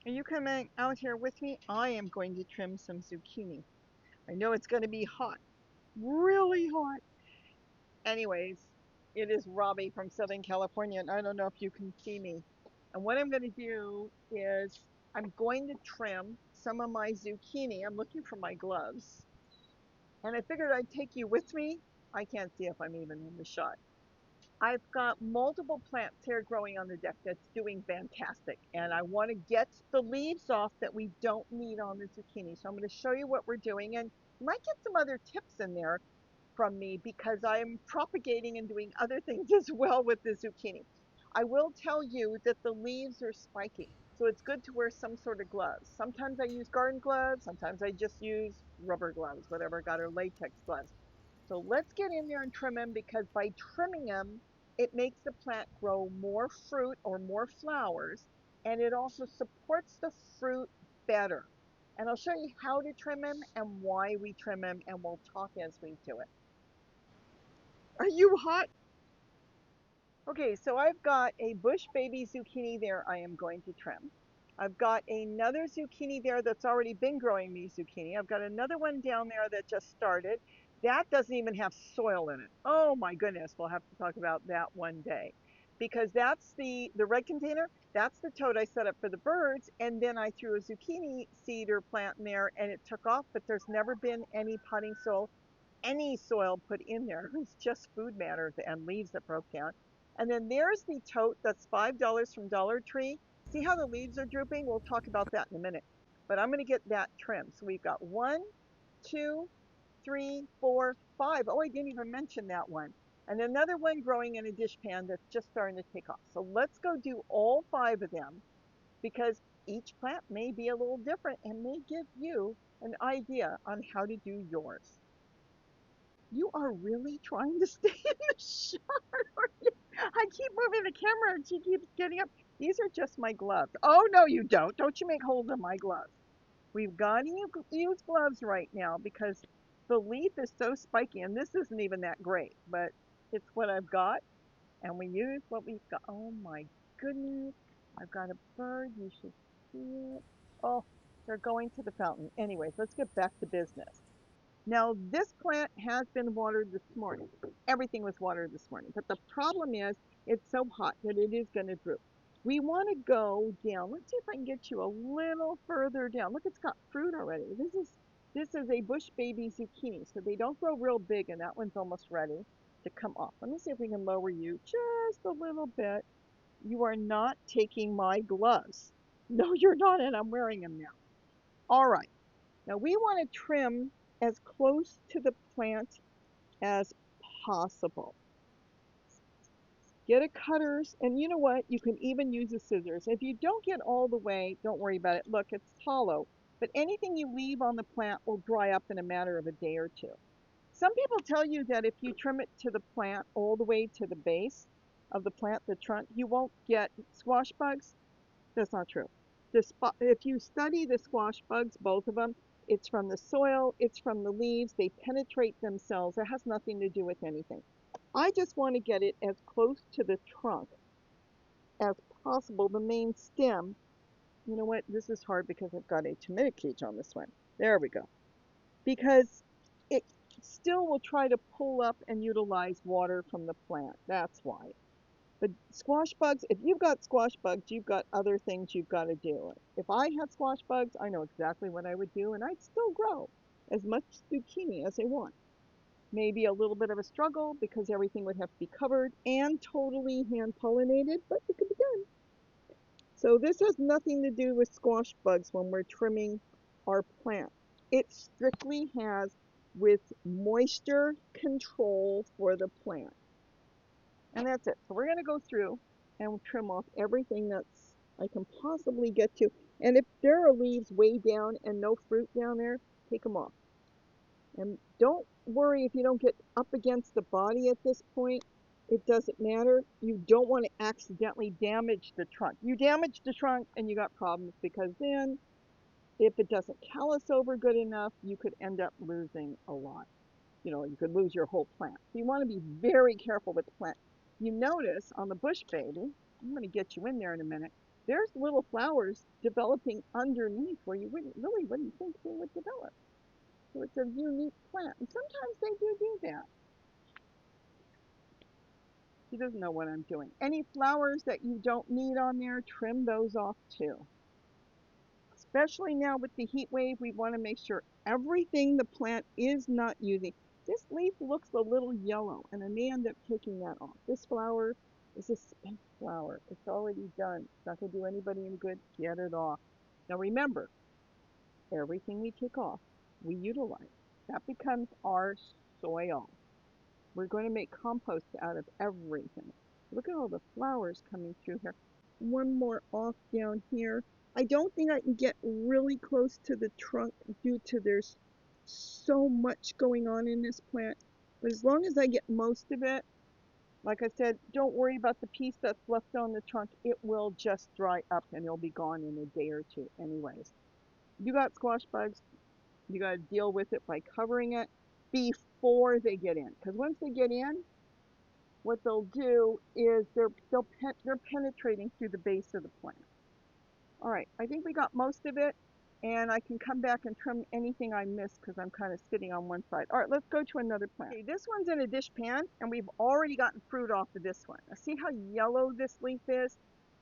Are you coming out here with me? I am going to trim some zucchini. I know it's going to be hot, really hot. Anyways, it is Robbie from Southern California, and I don't know if you can see me. And what I'm going to do is I'm going to trim some of my zucchini. I'm looking for my gloves. And I figured I'd take you with me. I can't see if I'm even in the shot. I've got multiple plants here growing on the deck that's doing fantastic. And I want to get the leaves off that we don't need on the zucchini. So I'm going to show you what we're doing. And you might get some other tips in there from me because I'm propagating and doing other things as well with the zucchini. I will tell you that the leaves are spiky, so it's good to wear some sort of gloves. Sometimes I use garden gloves, sometimes I just use rubber gloves, whatever, got or latex gloves. So let's get in there and trim them because by trimming them, it makes the plant grow more fruit or more flowers, and it also supports the fruit better. And I'll show you how to trim them and why we trim them, and we'll talk as we do it. Are you hot? Okay, so I've got a bush baby zucchini there I am going to trim. I've got another zucchini there that's already been growing me zucchini. I've got another one down there that just started. That doesn't even have soil in it. Oh my goodness, we'll have to talk about that one day. Because that's the red container, that's the tote I set up for the birds, and then I threw a zucchini seeder plant in there and it took off, but there's never been any potting soil, any soil put in there. It's just food matter and leaves that broke down. And then there's the tote that's $5 from Dollar Tree. See how the leaves are drooping? We'll talk about that in a minute. But I'm going to get that trimmed. So we've got 1, 2, 3, 4, 5. Oh, I didn't even mention that one. And another one growing in a dish pan that's just starting to take off. So let's go do all 5 of them because each plant may be a little different and may give you an idea on how to do yours. You are really trying to stay in the shot. I keep moving the camera and she keeps getting up. These are just my gloves. Oh, no, you don't. Don't you make holes in my gloves. We've got to use gloves right now because the leaf is so spiky and this isn't even that great, but it's what I've got and we use what we've got. Oh my goodness. I've got a bird. You should see it. Oh, they're going to the fountain. Anyways, let's get back to business. Now, this plant has been watered this morning. Everything was watered this morning. But the problem is it's so hot that it is going to droop. We want to go down. Let's see if I can get you a little further down. Look, it's got fruit already. This is a bush baby zucchini, so they don't grow real big, and that one's almost ready to come off. Let me see if we can lower you just a little bit. You are not taking my gloves. No, you're not, and I'm wearing them now. All right. Now we want to trim as close to the plant as possible. Get a cutters, and you know what? You can even use the scissors. If you don't get all the way, don't worry about it. Look, it's hollow, but anything you leave on the plant will dry up in a matter of a day or two. Some people tell you that if you trim it to the plant all the way to the base of the plant, the trunk, you won't get squash bugs. That's not true. If you study the squash bugs, both of them, it's from the soil, it's from the leaves, they penetrate themselves. It has nothing to do with anything. I just want to get it as close to the trunk as possible, the main stem. You know what? This is hard because I've got a tomato cage on this one. There we go. Because it still will try to pull up and utilize water from the plant. That's why. But squash bugs, if you've got squash bugs, you've got other things you've got to do. If I had squash bugs, I know exactly what I would do, and I'd still grow as much zucchini as I want. Maybe a little bit of a struggle because everything would have to be covered and totally hand pollinated, but it could be done. So this has nothing to do with squash bugs when we're trimming our plant. It strictly has with moisture control for the plant. And that's it. So we're going to go through and trim off everything that's I can possibly get to. And if there are leaves way down and no fruit down there, take them off. And don't worry if you don't get up against the body at this point. It doesn't matter. You don't want to accidentally damage the trunk. You damage the trunk and you got problems because then if it doesn't callus over good enough, you could end up losing a lot. You could lose your whole plant. So you want to be very careful with the plant. You notice on the bush baby, I'm going to get you in there in a minute, there's little flowers developing underneath where you wouldn't think they would develop. So it's a unique plant. And sometimes they do that. He doesn't know what I'm doing. Any flowers that you don't need on there, trim those off too. Especially now with the heat wave, we want to make sure everything the plant is not using. This leaf looks a little yellow, and I may end up taking that off. This flower is a spent flower. It's already done. It's not going to do anybody any good. Get it off. Now remember, everything we take off, we utilize. That becomes our soil. We're going to make compost out of everything. Look at all the flowers coming through here. One more off down here. I don't think I can get really close to the trunk due to there's so much going on in this plant. But as long as I get most of it, like I said, don't worry about the piece that's left on the trunk. It will just dry up and it'll be gone in a day or two anyways. You got squash bugs, you got to deal with it by covering it before they get in. Because once they get in, what they'll do is they're penetrating through the base of the plant. All right, I think we got most of it, and I can come back and trim anything I missed because I'm kind of sitting on one side. All right, let's go to another plant. Okay, this one's in a dish pan, and we've already gotten fruit off of this one. Now, see how yellow this leaf is?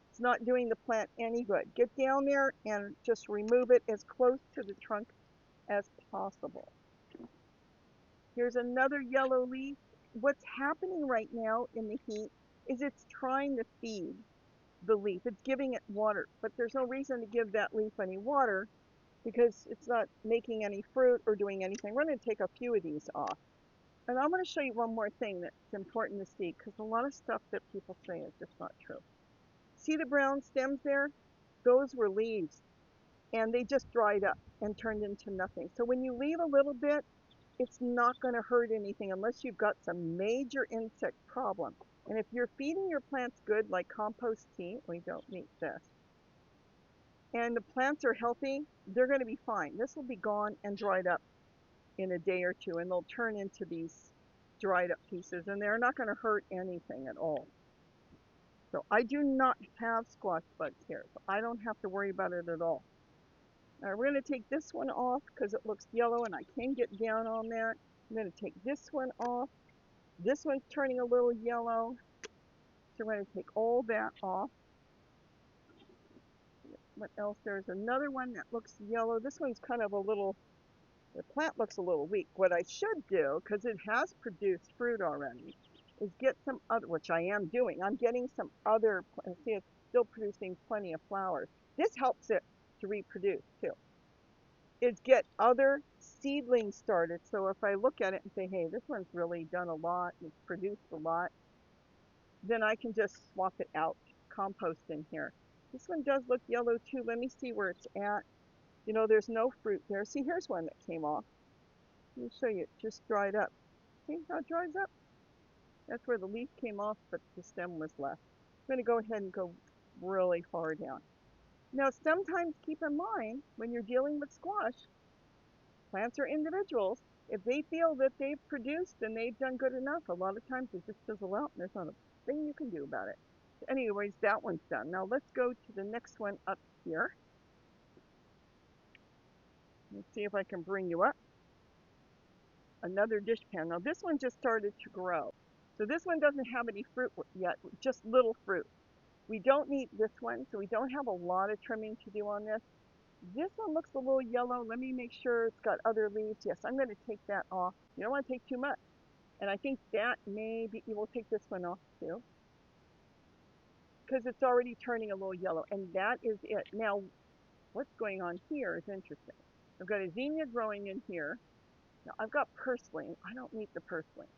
It's not doing the plant any good. Get down there and just remove it as close to the trunk as possible. Here's another yellow leaf. What's happening right now in the heat is it's trying to feed the leaf. It's giving it water, but there's no reason to give that leaf any water because it's not making any fruit or doing anything. We're going to take a few of these off. And I'm going to show you one more thing that's important to see because a lot of stuff that people say is just not true. See the brown stems there? Those were leaves, and they just dried up and turned into nothing. So when you leave a little bit, it's not going to hurt anything unless you've got some major insect problem. And if you're feeding your plants good, like compost tea, we don't need this, and the plants are healthy, they're going to be fine. This will be gone and dried up in a day or two, and they'll turn into these dried up pieces, and they're not going to hurt anything at all. So I do not have squash bugs here, so I don't have to worry about it at all. All right, we're going to take this one off because it looks yellow and I can get down on that. I'm going to take this one off. This one's turning a little yellow, so we're going to take all that off. What else? There's another one that looks yellow. This one's kind of a little, the plant looks a little weak. What I should do, because it has produced fruit already, is get some other, which I am doing. I'm getting some other, see it's still producing plenty of flowers. This helps it to reproduce too. Is get other seedlings started. So if I look at it and say, hey, this one's really done a lot, it's produced a lot, then I can just swap it out, compost in here. This one does look yellow too. Let me see where it's at. You know, there's no fruit there. See, here's one that came off. Let me show you, it just dried up. See how it dries up? That's where the leaf came off, but the stem was left. I'm going to go ahead and go really far down. Now, sometimes keep in mind, when you're dealing with squash, plants are individuals. If they feel that they've produced and they've done good enough, a lot of times it just fizzle out and there's not a thing you can do about it. So anyways, that one's done. Now let's go to the next one up here. Let's see if I can bring you up. Another dish pan. Now this one just started to grow. So this one doesn't have any fruit yet, just little fruit. We don't need this one, so we don't have a lot of trimming to do on this. This one looks a little yellow. Let me make sure it's got other leaves. Yes, I'm going to take that off. You don't want to take too much. And I think that maybe you will take this one off too, because it's already turning a little yellow. And that is it. Now, what's going on here is interesting. I've got a zinnia growing in here. Now, I've got purslane. I don't need the purslane.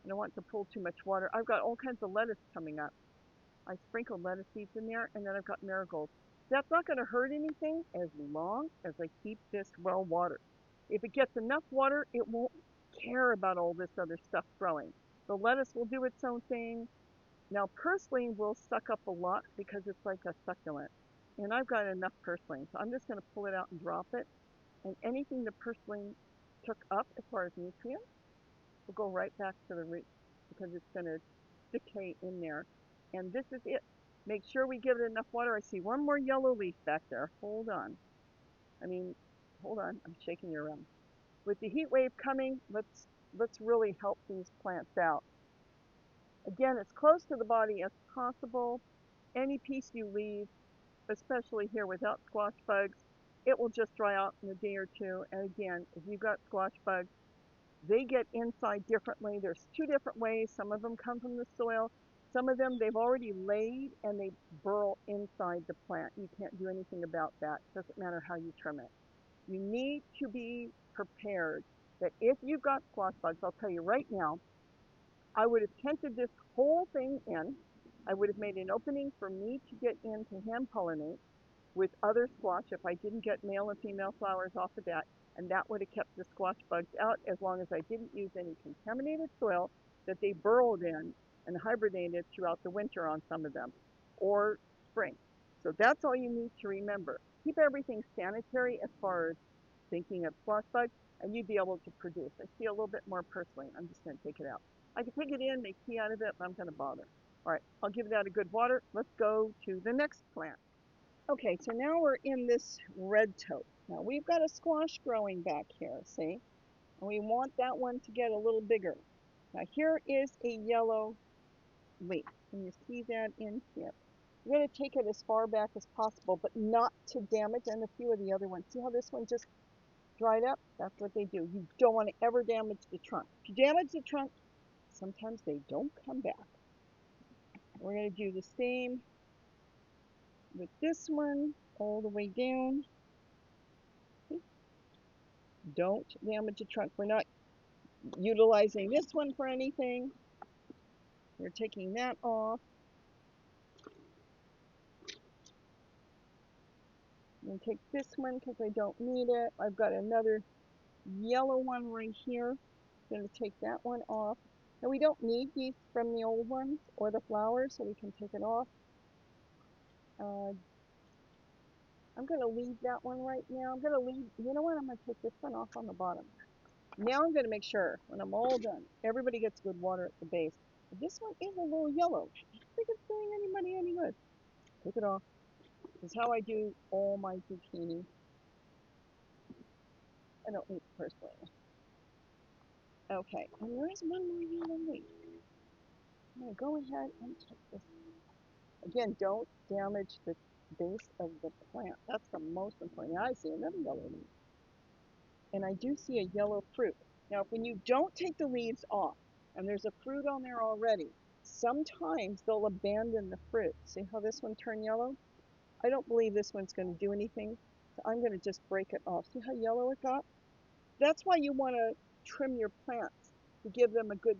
I don't want to pull too much water. I've got all kinds of lettuce coming up. I sprinkled lettuce seeds in there, and then I've got marigolds. That's not going to hurt anything as long as I keep this well watered. If it gets enough water, it won't care about all this other stuff growing. The lettuce will do its own thing. Now, purslane will suck up a lot because it's like a succulent. And I've got enough purslane, so I'm just going to pull it out and drop it. And anything the purslane took up as far as nutrients will go right back to the roots because it's going to decay in there. And this is it. Make sure we give it enough water. I see one more yellow leaf back there. Hold on. I mean, hold on. I'm shaking you around. With the heat wave coming, let's really help these plants out. Again, as close to the body as possible. Any piece you leave, especially here without squash bugs, it will just dry out in a day or two. And again, if you've got squash bugs, they get inside differently. There's two different ways. Some of them come from the soil. Some of them they've already laid and they burrow inside the plant. You can't do anything about that. Doesn't matter how you trim it. You need to be prepared that if you've got squash bugs, I'll tell you right now, I would have tented this whole thing in. I would have made an opening for me to get in to hand pollinate with other squash if I didn't get male and female flowers off the bat, and that would have kept the squash bugs out as long as I didn't use any contaminated soil that they burrowed in and hibernated throughout the winter on some of them, or spring. So that's all you need to remember. Keep everything sanitary as far as thinking of squash bugs, and you'd be able to produce. I see a little bit more purslane. I'm just going to take it out. I can take it in, make tea out of it, but I'm going to bother. All right, I'll give that a good water. Let's go to the next plant. Okay, so now we're in this red taupe. Now we've got a squash growing back here, see? And we want that one to get a little bigger. Now here is a yellow leaf. Can you see that in here? We're going to take it as far back as possible, but not to damage, and a few of the other ones. See how this one just dried up? That's what they do. You don't want to ever damage the trunk. If you damage the trunk, sometimes they don't come back. We're going to do the same with this one all the way down. Don't damage the trunk. We're not utilizing this one for anything. We're taking that off. I'm going to take this one because I don't need it. I've got another yellow one right here. I'm going to take that one off. Now we don't need these from the old ones or the flowers, so we can take it off. I'm going to leave that one right now. I'm going to leave, you know what, I'm going to take this one off on the bottom. Now I'm going to make sure, when I'm all done, everybody gets good water at the base. But this one is a little yellow. I don't think it's doing anybody any good. Take it off. This is how I do all my zucchini. I don't need purslane. Okay, and there is one more yellow leaf. I'm going to go ahead and take this. Again, don't damage the base of the plant. That's the most important. Now I see another yellow leaf. And I do see a yellow fruit. Now, when you don't take the leaves off, and there's a fruit on there already, sometimes they'll abandon the fruit. See how this one turned yellow? I don't believe this one's going to do anything, so I'm going to just break it off. See how yellow it got? That's why you want to trim your plants to give them a good,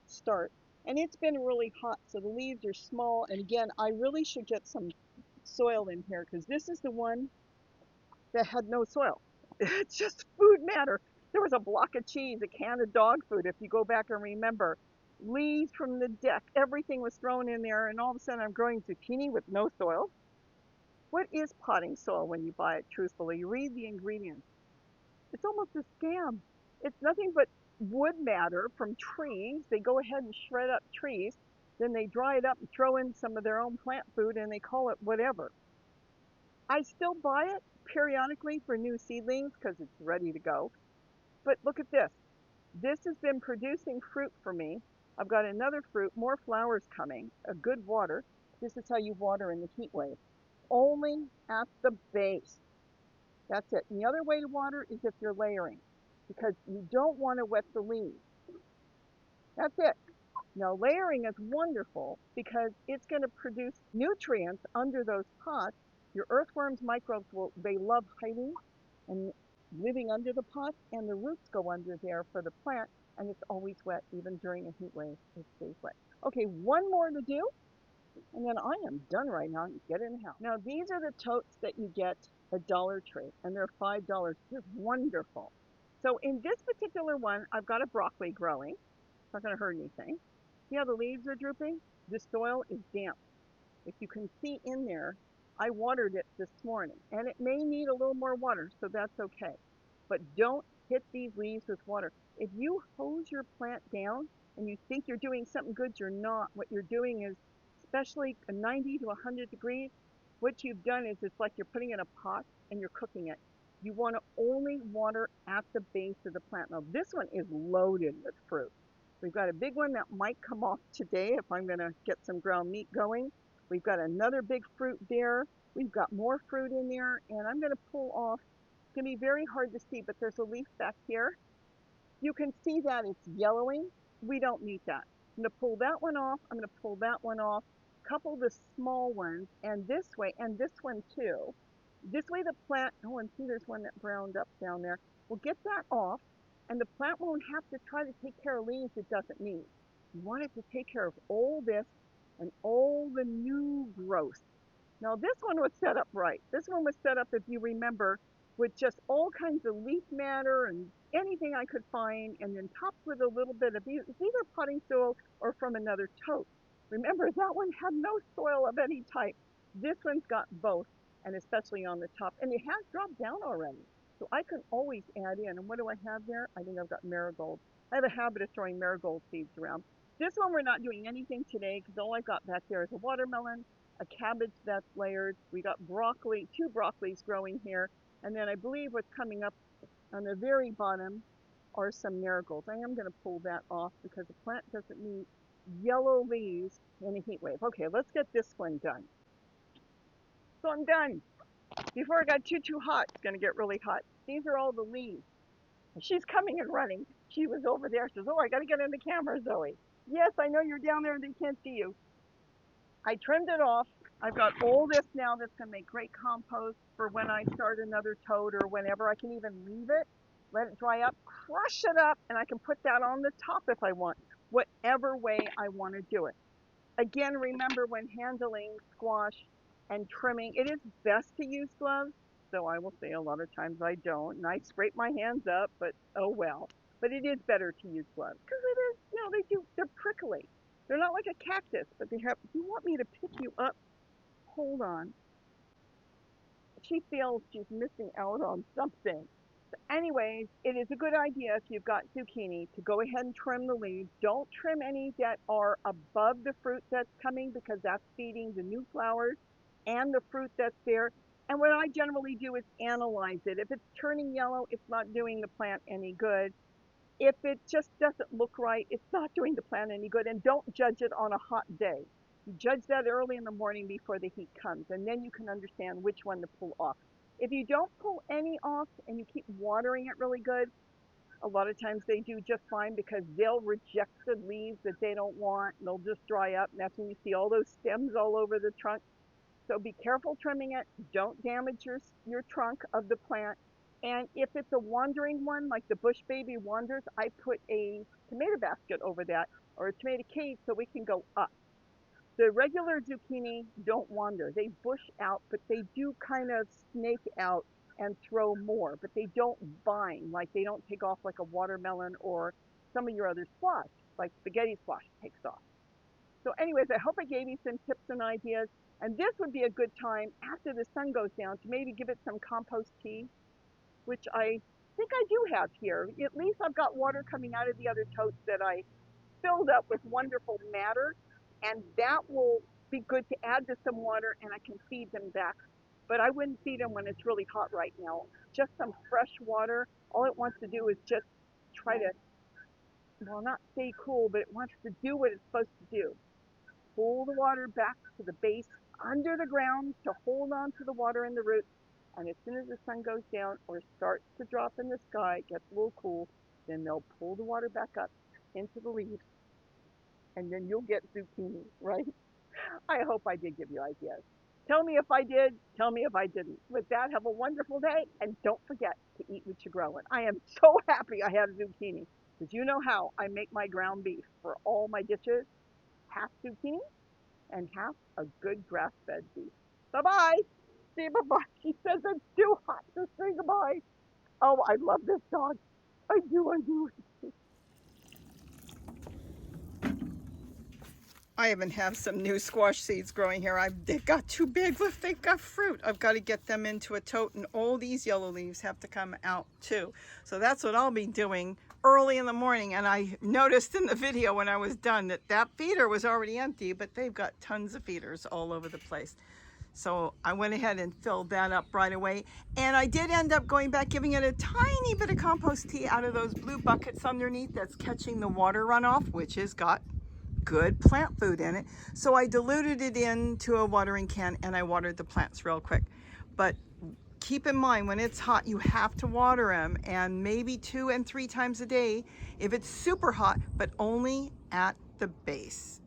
start. And it's been really hot, so the leaves are small. And again, I really should get some soil in here because this is the one that had no soil. It's just food matter. There was a block of cheese, a can of dog food, if you go back and remember. Leaves from the deck, everything was thrown in there, and all of a sudden I'm growing zucchini with no soil. What is potting soil when you buy it, truthfully? You read the ingredients. It's almost a scam. It's nothing but wood matter from trees. They go ahead and shred up trees, then they dry it up and throw in some of their own plant food, and they call it whatever. I still buy it periodically for new seedlings because it's ready to go. But look at this. This has been producing fruit for me. I've got another fruit, more flowers coming, a good water. This is how you water in the heat wave. Only at the base. That's it. And the other way to water is if you're layering, because you don't want to wet the leaves. That's it. Now layering is wonderful because it's going to produce nutrients under those pots. Your earthworms, microbes, they love hiding and living under the pot, and the roots go under there for the plant, and it's always wet. Even during a heat wave, it stays wet. Okay, one more to do, and then I am done right now. Get in the house. Now these are the totes that you get at Dollar Tree, and they're $5. They're wonderful. So in this particular one, I've got a broccoli growing. It's not going to hurt anything. See how the leaves are drooping? The soil is damp. If you can see in there, I watered it this morning, and it may need a little more water, so that's okay. But don't hit these leaves with water. If you hose your plant down and you think you're doing something good, you're not. What you're doing is especially 90 to 100 degrees, what you've done is it's like you're putting in a pot and you're cooking it. You want to only water at the base of the plant. Now this one is loaded with fruit. We've got a big one that might come off today if I'm going to get some ground meat going. We've got another big fruit there. We've got more fruit in there, and I'm going to pull off. It's going to be very hard to see, but there's a leaf back here. You can see that it's yellowing. We don't need that. I'm going to pull that one off. I'm going to pull that one off, couple the small ones, and this way, and this one too. This way the plant, oh, and see there's one that browned up down there. We'll get that off, and the plant won't have to try to take care of leaves it doesn't need. You want it to take care of all this and all the new growth. Now this one was set up right. This one was set up, if you remember, with just all kinds of leaf matter and anything I could find, and then topped with a little bit of either potting soil or from another tote. Remember, that one had no soil of any type. This one's got both, and especially on the top. And it has dropped down already. So I can always add in. And what do I have there? I think I've got marigold. I have a habit of throwing marigold seeds around. This one we're not doing anything today because all I got back there is a watermelon, a cabbage that's layered. We got broccoli, 2 broccolis growing here. And then I believe what's coming up on the very bottom are some marigolds. I am going to pull that off because the plant doesn't need yellow leaves in a heat wave. Okay, let's get this one done. So I'm done. Before it got too hot, it's going to get really hot. These are all the leaves. She's coming and running. She was over there. She says, oh, I got to get in the camera, Zoe. Yes, I know you're down there and they can't see you. I trimmed it off. I've got all this now that's going to make great compost for when I start another tote or whenever. I can even leave it, let it dry up, crush it up, and I can put that on the top if I want, whatever way I want to do it. Again, remember when handling squash and trimming, it is best to use gloves, though I will say a lot of times I don't, and I scrape my hands up, but oh well. But it is better to use gloves because it is, you know, they're prickly. They're not like a cactus, but they have, you want me to pick you up? Hold on. She feels she's missing out on something. So anyways, it is a good idea if you've got zucchini to go ahead and trim the leaves. Don't trim any that are above the fruit that's coming because that's feeding the new flowers and the fruit that's there. And what I generally do is analyze it. If it's turning yellow, it's not doing the plant any good. If it just doesn't look right, it's not doing the plant any good. And don't judge it on a hot day. You judge that early in the morning before the heat comes, and then you can understand which one to pull off. If you don't pull any off and you keep watering it really good, a lot of times they do just fine because they'll reject the leaves that they don't want and they'll just dry up. And that's when you see all those stems all over the trunk. So be careful trimming it. Don't damage your trunk of the plant. And if it's a wandering one, like the bush baby wanders, I put a tomato basket over that or a tomato cage so we can go up. The regular zucchini don't wander. They bush out, but they do kind of snake out and throw more, but they don't vine, like they don't take off like a watermelon or some of your other squash, like spaghetti squash takes off. So anyways, I hope I gave you some tips and ideas. And this would be a good time after the sun goes down to maybe give it some compost tea, which I think I do have here. At least I've got water coming out of the other totes that I filled up with wonderful matter, and that will be good to add to some water and I can feed them back. But I wouldn't feed them when it's really hot right now. Just some fresh water. All it wants to do is just try to, well, not stay cool, but it wants to do what it's supposed to do. Pull the water back to the base under the ground to hold on to the water in the roots. And as soon as the sun goes down or starts to drop in the sky, gets a little cool, then they'll pull the water back up into the leaves. And then you'll get zucchini, right? I hope I did give you ideas. Tell me if I did. Tell me if I didn't. With that, have a wonderful day. And don't forget to eat what you're growing. I am so happy I have zucchini. Because you know how I make my ground beef for all my dishes. Half zucchini and half a good grass-fed beef. Bye-bye. See you, bye-bye. She says it's too hot to say goodbye. Oh, I love this dog. I do. I even have some new squash seeds growing here. They got too big. Look, they've got fruit. I've got to get them into a tote, and all these yellow leaves have to come out too. So that's what I'll be doing early in the morning, and I noticed in the video when I was done that that feeder was already empty, but they've got tons of feeders all over the place. So I went ahead and filled that up right away. And I did end up going back, giving it a tiny bit of compost tea out of those blue buckets underneath that's catching the water runoff, which has got good plant food in it. So I diluted it into a watering can and I watered the plants real quick. But keep in mind, when it's hot, you have to water them, and maybe 2 and 3 times a day if it's super hot, but only at the base.